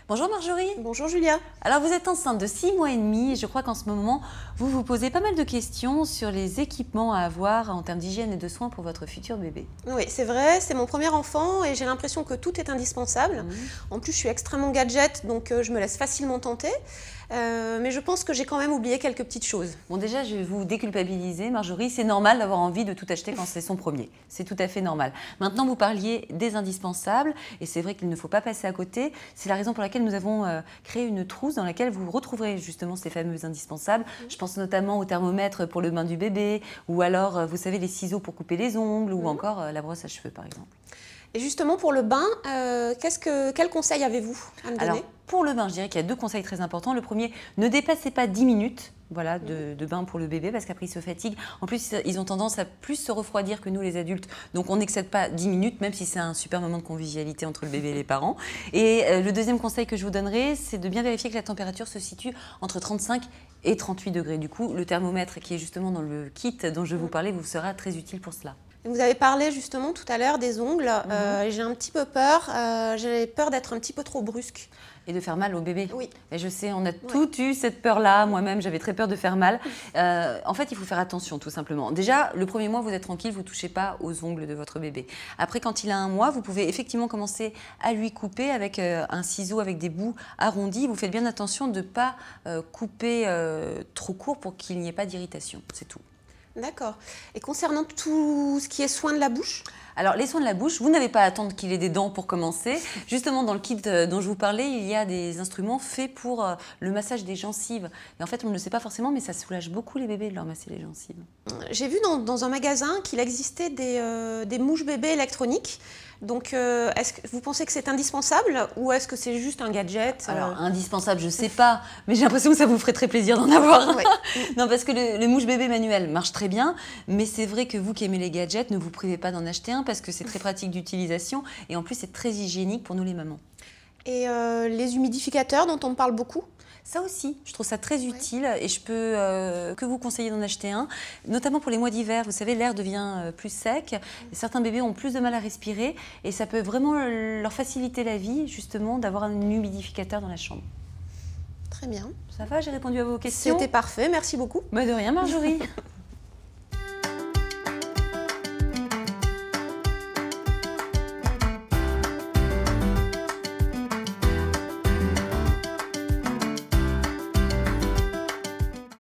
Bonjour Marjorie. Bonjour Julia. Alors vous êtes enceinte de 6 mois et demi et je crois qu'en ce moment, vous vous posez pas mal de questions sur les équipements à avoir en termes d'hygiène et de soins pour votre futur bébé. Oui, c'est vrai, c'est mon premier enfant et j'ai l'impression que tout est indispensable. En plus, je suis extrêmement gadget, donc je me laisse facilement tenter. Mais je pense que j'ai quand même oublié quelques petites choses. Bon, déjà, je vais vous déculpabiliser, Marjorie. C'est normal d'avoir envie de tout acheter quand c'est son premier. C'est tout à fait normal. Maintenant, vous parliez des indispensables et c'est vrai qu'il ne faut pas passer à côté. C'est la raison pour laquelle nous avons créé une trousse dans laquelle vous retrouverez justement ces fameux indispensables. Je pense notamment au thermomètre pour le bain du bébé ou alors, vous savez, les ciseaux pour couper les ongles ou encore la brosse à cheveux, par exemple. Et justement, pour le bain, quel conseil avez-vous à me donner? Alors, pour le bain, je dirais qu'il y a 2 conseils très importants. Le premier, ne dépassez pas 10 minutes voilà, de bain pour le bébé parce qu'après il se fatigue. En plus, ils ont tendance à plus se refroidir que nous les adultes. Donc on n'excède pas 10 minutes, même si c'est un super moment de convivialité entre le bébé et les parents. Et le deuxième conseil que je vous donnerai, c'est de bien vérifier que la température se situe entre 35 et 38 degrés. Du coup, le thermomètre qui est justement dans le kit dont je vous parlais vous sera très utile pour cela. Vous avez parlé justement tout à l'heure des ongles. J'ai un petit peu peur. J'ai peur d'être un petit peu trop brusque. Et de faire mal au bébé. Oui. Et je sais, on a tous eu cette peur-là. Moi-même, j'avais très peur de faire mal. En fait, il faut faire attention, tout simplement. Déjà, le premier mois, vous êtes tranquille, vous ne touchez pas aux ongles de votre bébé. Après, quand il a 1 mois, vous pouvez effectivement commencer à lui couper avec un ciseau avec des bouts arrondis. Vous faites bien attention de ne pas couper trop court pour qu'il n'y ait pas d'irritation. C'est tout. D'accord. Et concernant tout ce qui est soins de la bouche? Alors, les soins de la bouche, vous n'avez pas à attendre qu'il ait des dents pour commencer. Justement, dans le kit dont je vous parlais, il y a des instruments faits pour le massage des gencives. Et en fait, on ne le sait pas forcément, mais ça soulage beaucoup les bébés de leur masser les gencives. J'ai vu dans un magasin qu'il existait des mouches bébés électroniques. Donc, est-ce que vous pensez que c'est indispensable ou est-ce que c'est juste un gadget? Alors, indispensable, je ne sais pas, mais j'ai l'impression que ça vous ferait très plaisir d'en avoir. Ouais. Non, parce que le mouche bébé manuel marche très bien, mais c'est vrai que vous qui aimez les gadgets, ne vous privez pas d'en acheter un parce que c'est très pratique d'utilisation et en plus, c'est très hygiénique pour nous les mamans. Et les humidificateurs dont on me parle beaucoup? Ça aussi, je trouve ça très utile et je peux que vous conseiller d'en acheter un, notamment pour les mois d'hiver. Vous savez, l'air devient plus sec, et certains bébés ont plus de mal à respirer et ça peut vraiment leur faciliter la vie, justement, d'avoir un humidificateur dans la chambre. Très bien. Ça va, j'ai répondu à vos questions? C'était parfait, merci beaucoup. Bah de rien, Marjorie.